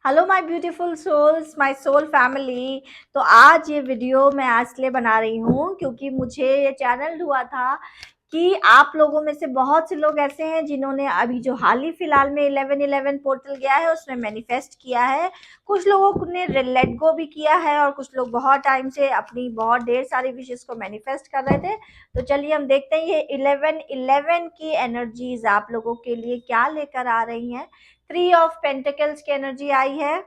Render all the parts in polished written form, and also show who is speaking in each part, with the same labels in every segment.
Speaker 1: Hello my beautiful souls, my soul family. तो आज ये वीडियो मैं आज इसलिए बना रही हूँ क्योंकि मुझे ये चैनल हुआ था कि आप लोगों में से बहुत से लोग ऐसे हैं जिन्होंने अभी जो हाल ही फिलहाल में 11/11 पोर्टल गया है उसमें मैनिफेस्ट किया है। कुछ लोगों ने लेट गो भी किया है और कुछ लोग बहुत टाइम से अपनी बहुत ढेर सारी विशेष को मैनिफेस्ट कर रहे थे। तो चलिए हम देखते हैं ये 11/11 की एनर्जीज आप लोगों के लिए क्या लेकर आ रही हैं। 3 ऑफ पेंटिकल्स की एनर्जी आई है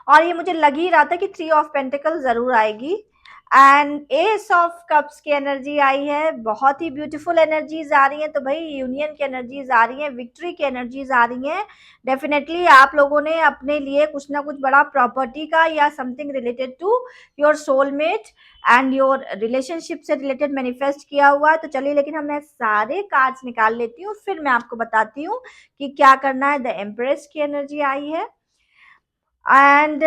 Speaker 1: और ये मुझे लग ही रहा था कि 3 ऑफ पेंटिकल जरूर आएगी। एंड एस ऑफ कप्स की एनर्जी आई है। बहुत ही ब्यूटीफुल एनर्जीज आ रही हैं। तो भाई यूनियन की एनर्जीज आ रही हैं, विक्ट्री की एनर्जीज आ रही हैं। डेफिनेटली आप लोगों ने अपने लिए कुछ ना कुछ बड़ा प्रॉपर्टी का या something related to your soulmate and your relationship से रिलेटेड मैनिफेस्ट किया हुआ है। तो चलिए, लेकिन हम मैं सारे कार्ड्स निकाल लेती हूँ, फिर मैं आपको बताती हूँ कि क्या करना है। द एम्प्रेस की एनर्जी आई है एंड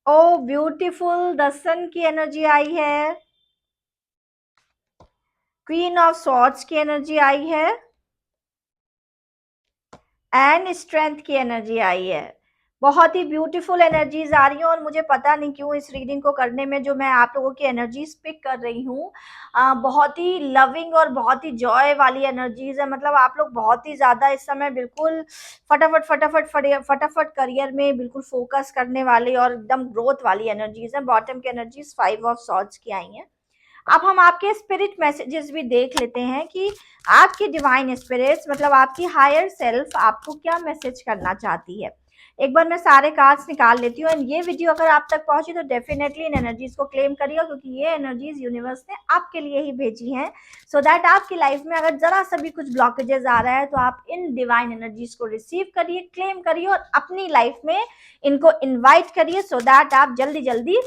Speaker 1: ओ ब्यूटीफुल द सन की एनर्जी आई है। क्वीन ऑफ सॉर्ड्स की एनर्जी आई है एंड स्ट्रेंथ की एनर्जी आई है। बहुत ही ब्यूटीफुल एनर्जीज आ रही हैं और मुझे पता नहीं क्यों इस रीडिंग को करने में जो मैं आप लोगों की एनर्जीज पिक कर रही हूँ, बहुत ही लविंग और बहुत ही जॉय वाली एनर्जीज है। मतलब आप लोग बहुत ही ज्यादा इस समय बिल्कुल फटाफट फटाफट फटाफट करियर में बिल्कुल फोकस करने वाली और एकदम ग्रोथ वाली एनर्जीज है। बॉटम की एनर्जीज 5 ऑफ सॉर्ड्स की आई हैं। अब हम आपके स्पिरिट मैसेजेस भी देख लेते हैं कि आपकी डिवाइन स्पिरिट्स मतलब आपकी हायर सेल्फ आपको क्या मैसेज करना चाहती है। एक बार मैं सारे कार्ड्स निकाल लेती हूँ एंड ये वीडियो अगर आप तक पहुंची तो डेफिनेटली इन एनर्जीज को क्लेम करिएगा क्योंकि ये एनर्जीज यूनिवर्स ने आपके लिए ही भेजी हैं। सो दैट आपकी लाइफ में अगर जरा सा भी कुछ ब्लॉकेजेस आ रहा है तो आप इन डिवाइन एनर्जीज को रिसीव करिए, क्लेम करिए और अपनी लाइफ में इनको इन्वाइट करिए सो दैट आप जल्दी जल्दी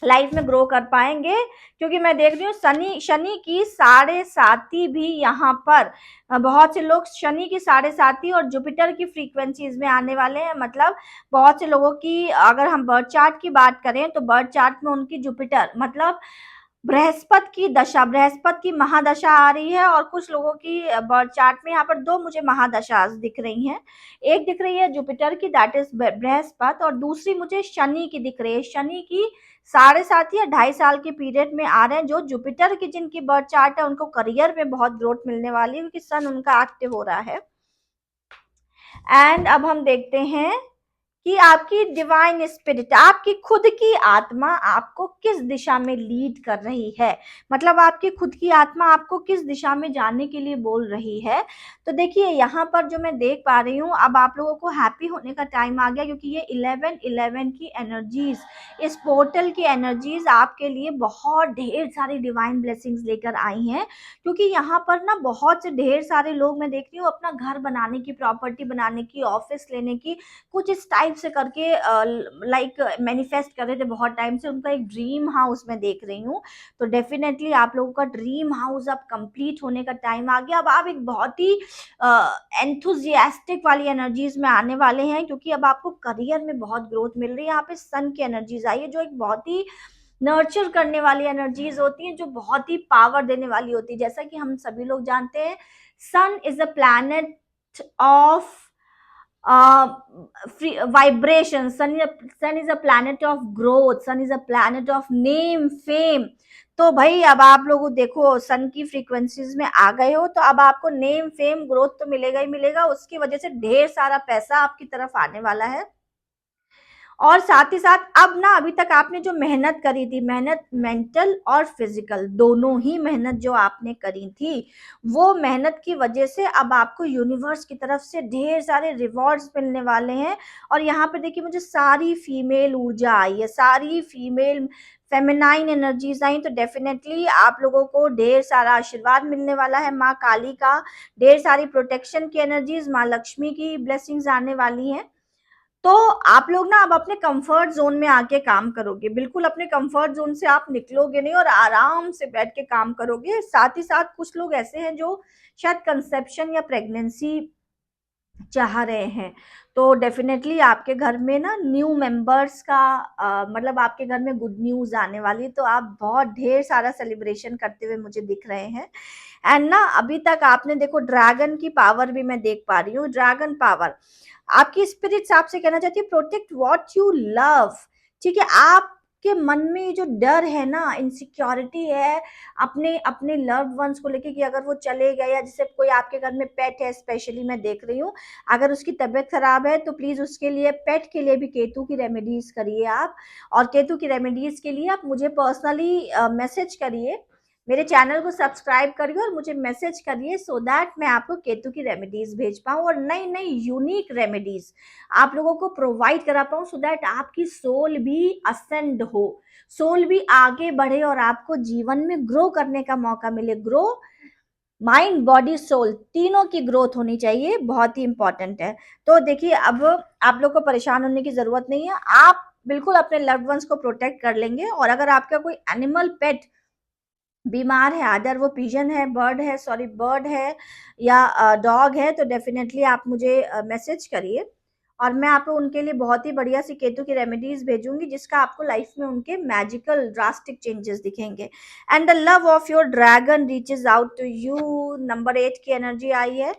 Speaker 1: लाइफ में ग्रो कर पाएंगे। क्योंकि मैं देख रही हूँ शनि की 7.5 भी यहाँ पर बहुत से लोग शनि की 7.5 और जुपिटर की फ्रीक्वेंसीज में आने वाले हैं। मतलब बहुत से लोगों की अगर हम बर्थ चार्ट की बात करें तो बर्थ चार्ट में उनकी जुपिटर मतलब बृहस्पति की दशा, बृहस्पति की महादशा आ रही है और कुछ लोगों की बर्थ चार्ट में यहाँ पर 2 मुझे महादशा दिख रही हैं। एक दिख रही है जुपिटर की, दैट इज बृहस्पति, और दूसरी मुझे शनि की दिख रही है। शनि की 7.5 या 2.5 साल के पीरियड में आ रहे हैं। जो जुपिटर की जिनकी बर्थ चार्ट है उनको करियर में बहुत ग्रोथ मिलने वाली है क्योंकि सन उनका एक्टिव हो रहा है। एंड अब हम देखते हैं कि आपकी डिवाइन स्पिरिट, आपकी खुद की आत्मा आपको किस दिशा में लीड कर रही है। मतलब आपकी खुद की आत्मा आपको किस दिशा में जाने के लिए बोल रही है। तो देखिए यहाँ पर जो मैं देख पा रही हूँ, अब आप लोगों को हैप्पी होने का टाइम आ गया क्योंकि ये 11/11 की एनर्जीज, इस पोर्टल की एनर्जीज आपके लिए बहुत ढेर सारी डिवाइन ब्लेसिंग्स लेकर आई हैं। क्योंकि यहाँ पर ना बहुत से ढेर सारे लोग मैं देख रही हूँ अपना घर बनाने की, प्रॉपर्टी बनाने की, ऑफिस लेने की, कुछ इस टाइप से करके लाइक मैनिफेस्ट कर रहे थे बहुत टाइम से। उनका एक ड्रीम हाउस मैं देख रही हूँ। तो डेफिनेटली आप लोगों का ड्रीम हाउस अब कंप्लीट होने का टाइम आ गया। अब आप एक बहुत ही एंथुजियास्टिक वाली एनर्जीज में आने वाले हैं क्योंकि अब आपको करियर में बहुत ग्रोथ मिल रही है। यहाँ पे सन की एनर्जीज आई है जो एक बहुत ही नर्चर करने वाली एनर्जीज होती हैं, जो बहुत ही पावर देने वाली होती है। जैसा कि हम सभी लोग जानते हैं, sun is a planet of vibration. Sun is a planet of growth. Sun is a planet of name, fame. तो भाई अब आप लोग देखो सन की फ्रीक्वेंसीज में आ गए हो तो अब आपको नेम फेम ग्रोथ तो मिलेगा ही मिलेगा। उसकी वजह से ढेर सारा पैसा आपकी तरफ आने वाला है। और साथ ही साथ अब ना अभी तक आपने जो मेहनत करी थी, मेहनत मेंटल और फिजिकल दोनों ही मेहनत जो आपने करी थी, वो मेहनत की वजह से अब आपको यूनिवर्स की तरफ से ढेर सारे रिवॉर्ड्स मिलने वाले हैं। और यहाँ पे देखिए मुझे सारी फीमेल ऊर्जा आई है, सारी फीमेल फेमिनाइन एनर्जीज आई। तो डेफिनेटली आप लोगों को ढेर सारा आशीर्वाद मिलने वाला है माँ काली का, ढेर सारी प्रोटेक्शन की एनर्जीज, माँ लक्ष्मी की ब्लेसिंग्स आने वाली हैं। तो आप लोग ना अब अपने कंफर्ट जोन में आके काम करोगे, बिल्कुल अपने कंफर्ट जोन से आप निकलोगे नहीं और आराम से बैठ के काम करोगे। साथ ही साथ कुछ लोग ऐसे हैं जो शायद कंसेप्शन या प्रेगनेंसी चाह रहे हैं, तो डेफिनेटली आपके घर में ना न्यू मेंबर्स का मतलब आपके घर में गुड न्यूज़ आने वाली है, तो आप बहुत ढेर सारा सेलिब्रेशन करते हुए मुझे दिख रहे हैं। एंड ना अभी तक आपने देखो ड्रैगन की पावर भी मैं देख पा रही हूँ, ड्रैगन पावर आपकी स्पिरिट्स आपसे कहना चाहती है प्रोटेक्ट व्हाट यू लव। ठीक है, आपके मन में जो डर है ना, इनसिक्योरिटी है अपने अपने लव्ड वंस को लेके कि अगर वो चले गए, या जैसे कोई आपके घर में पेट है, स्पेशली मैं देख रही हूँ, अगर उसकी तबीयत खराब है तो प्लीज उसके लिए, पेट के लिए भी केतु की रेमेडीज करिए आप। और केतु की रेमेडीज के लिए आप मुझे पर्सनली मैसेज करिए, मेरे चैनल को सब्सक्राइब करिए और मुझे मैसेज करिए, सो दैट मैं आपको केतु की रेमेडीज भेज पाऊँ और नई नई यूनिक रेमेडीज आप लोगों को प्रोवाइड करा पाऊँ, सो दैट आपकी सोल भी असेंड हो, सोल भी आगे बढ़े और आपको जीवन में ग्रो करने का मौका मिले। ग्रो माइंड बॉडी सोल तीनों की ग्रोथ होनी चाहिए, बहुत ही इंपॉर्टेंट है। तो देखिए अब आप लोग को परेशान होने की जरूरत नहीं है, आप बिल्कुल अपने लव्ड वंस को प्रोटेक्ट कर लेंगे। और अगर आपका कोई एनिमल पेट बीमार है, अदर वो पिजन है, बर्ड है या डॉग है, तो डेफिनेटली आप मुझे मैसेज करिए और मैं आपको उनके लिए बहुत ही बढ़िया सी केतु की रेमेडीज भेजूंगी, जिसका आपको लाइफ में उनके मैजिकल ड्रास्टिक चेंजेस दिखेंगे। And the love of your dragon reaches out to you, number 8 की एनर्जी आई है।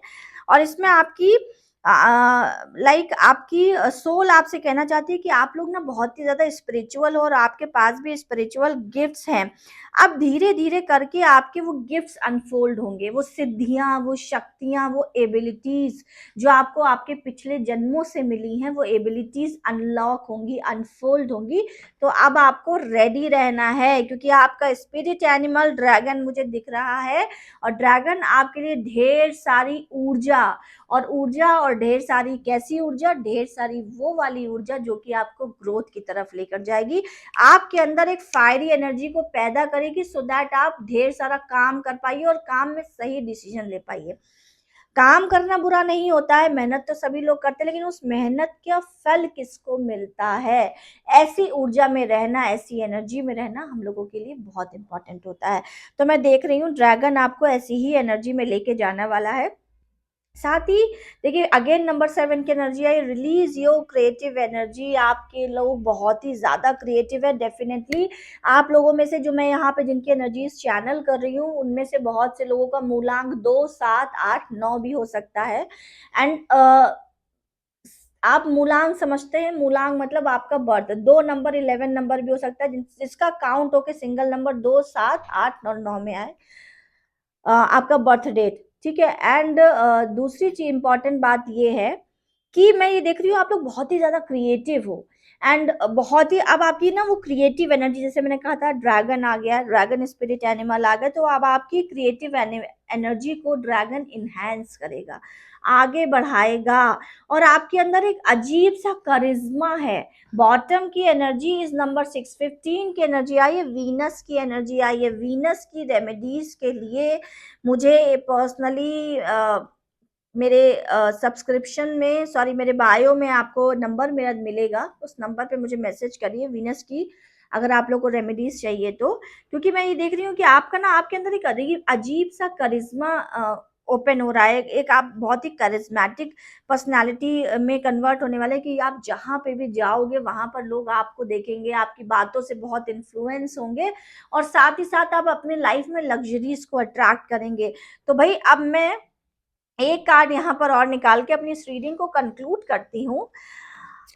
Speaker 1: और इसमें आपकी लाइक आपकी सोल आपसे कहना चाहती है कि आप लोग ना बहुत ही ज्यादा स्पिरिचुअल हो और आपके पास भी स्पिरिचुअल गिफ्ट्स हैं। अब धीरे धीरे करके आपके वो गिफ्ट्स अनफोल्ड होंगे, वो सिद्धियां, वो शक्तियां, वो एबिलिटीज जो आपको आपके पिछले जन्मों से मिली हैं, वो एबिलिटीज अनलॉक होंगी, अनफोल्ड होंगी। तो अब आपको रेडी रहना है, क्योंकि आपका स्पिरिट एनिमल ड्रैगन मुझे दिख रहा है। और ड्रैगन आपके लिए ढेर सारी ऊर्जा, और ढेर सारी कैसी ऊर्जा, ढेर सारी वो वाली ऊर्जा जो कि आपको ग्रोथ की तरफ लेकर जाएगी, आपके अंदर एक फायरी एनर्जी को पैदा करेगी, सो दैट आप ढेर सारा काम कर पाइए और काम में सही डिसीजन ले पाइए। काम करना बुरा नहीं होता है, मेहनत तो सभी लोग करते हैं, लेकिन उस मेहनत का फल किसको मिलता है, ऐसी ऊर्जा में रहना, ऐसी एनर्जी में रहना हम लोगों के लिए बहुत इंपॉर्टेंट होता है। तो मैं देख रही हूँ ड्रैगन आपको ऐसी ही एनर्जी में लेके जाने वाला है। साथ ही देखिए अगेन नंबर 7 की energy I, release your creative energy. आपके लोग बहुत ही ज्यादा क्रिएटिव है, डेफिनेटली आप लोगों में से जो मैं यहाँ पे जिनकी एनर्जीज चैनल कर रही हूँ, उनमें से बहुत से लोगों का मूलांक 2, 7, 8, 9 भी हो सकता है। एंड आप मूलांक समझते हैं, मूलांक मतलब आपका बर्थ, 2 नंबर 11 नंबर भी हो सकता है, जिसका काउंट होके सिंगल नंबर 2, 7, 8 और 9 में आए, आपका बर्थ डेट। ठीक है, एंड दूसरी चीज इंपॉर्टेंट बात ये है कि मैं ये देख रही हूँ आप लोग बहुत ही ज्यादा क्रिएटिव हो। एंड बहुत ही अब आपकी ना वो क्रिएटिव एनर्जी, जैसे मैंने कहा था ड्रैगन आ गया, ड्रैगन स्पिरिट एनिमल आ गया, तो अब आपकी क्रिएटिव एनर्जी को ड्रैगन इनहेंस करेगा, आगे बढ़ाएगा। और आपके अंदर एक अजीब सा करिश्मा है। बॉटम की एनर्जी इज नंबर 6, 15 की एनर्जी आई है, वीनस की एनर्जी आई है। वीनस की रेमेडीज के लिए मुझे पर्सनली मेरे सब्सक्रिप्शन में, सॉरी मेरे बायो में आपको नंबर मेरा मिलेगा, उस नंबर पे मुझे मैसेज करिए वीनस की, अगर आप लोग को रेमेडीज चाहिए तो। क्योंकि मैं ये देख रही हूँ कि आपका ना आपके अंदर एक अजीब अजीब सा करिश्मा ओपन हो रहा है, एक आप बहुत ही करिश्मेटिक पर्सनालिटी में कन्वर्ट होने वाले, कि आप जहाँ पे भी जाओगे वहां पर लोग आपको देखेंगे, आपकी बातों से बहुत इन्फ्लुएंस होंगे, और साथ ही साथ आप अपने लाइफ में लग्जरीज को अट्रैक्ट करेंगे। तो भाई अब मैं एक कार्ड यहाँ पर और निकाल के अपनी इस रीडिंग को कंक्लूड करती हूँ।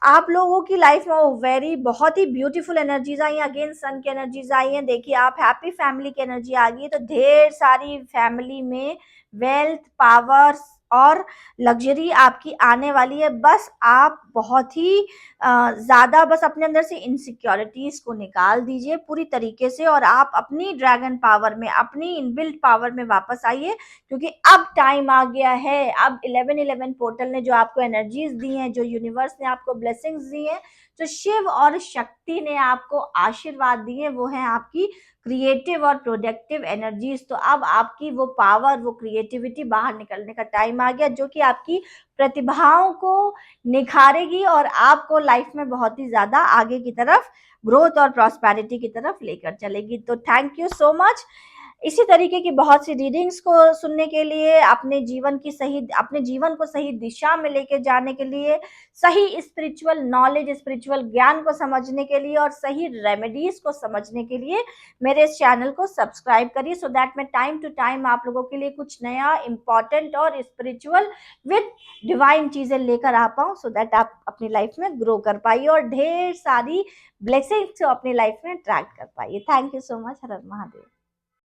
Speaker 1: आप लोगों की लाइफ में वेरी बहुत ही ब्यूटीफुल एनर्जीज आई हैं, अगेन सन की एनर्जीज आई हैं। देखिए आप हैप्पी फैमिली की एनर्जी आ गई है, तो ढेर सारी फैमिली में वेल्थ, पावर और लग्जरी आपकी आने वाली है। बस आप बहुत ही ज्यादा बस अपने अंदर से इनसिक्योरिटीज को निकाल दीजिए पूरी तरीके से, और आप अपनी ड्रैगन पावर में, अपनी इनबिल्ट पावर में वापस आइए, क्योंकि अब टाइम आ गया है। अब 1111 पोर्टल ने जो आपको एनर्जीज दी हैं, जो यूनिवर्स ने आपको ब्लेसिंग्स दी हैं, जो शिव और शक्ति ने आपको आशीर्वाद दिए, वो है आपकी क्रिएटिव और प्रोडक्टिव एनर्जीज। तो अब आपकी वो पावर, वो क्रिएटिविटी बाहर निकलने का टाइम आ गया, जो कि आपकी प्रतिभाओं को निखारेगी और आपको लाइफ में बहुत ही ज्यादा आगे की तरफ ग्रोथ और प्रॉस्पेरिटी की तरफ लेकर चलेगी। तो थैंक यू सो मच। इसी तरीके की बहुत सी रीडिंग्स को सुनने के लिए, अपने जीवन को सही दिशा में लेके जाने के लिए, सही स्पिरिचुअल नॉलेज, स्पिरिचुअल ज्ञान को समझने के लिए और सही रेमेडीज को समझने के लिए मेरे इस चैनल को सब्सक्राइब करिए, सो दैट मैं टाइम टू टाइम आप लोगों के लिए कुछ नया इंपॉर्टेंट और स्पिरिचुअल विद डिवाइन चीजें लेकर आ पाऊं, सो दैट आप अपनी लाइफ में ग्रो कर पाइए और ढेर सारी ब्लेसिंग्स अपनी लाइफ में अट्रैक्ट कर पाइए। Thank you so much. Her her Mahadev.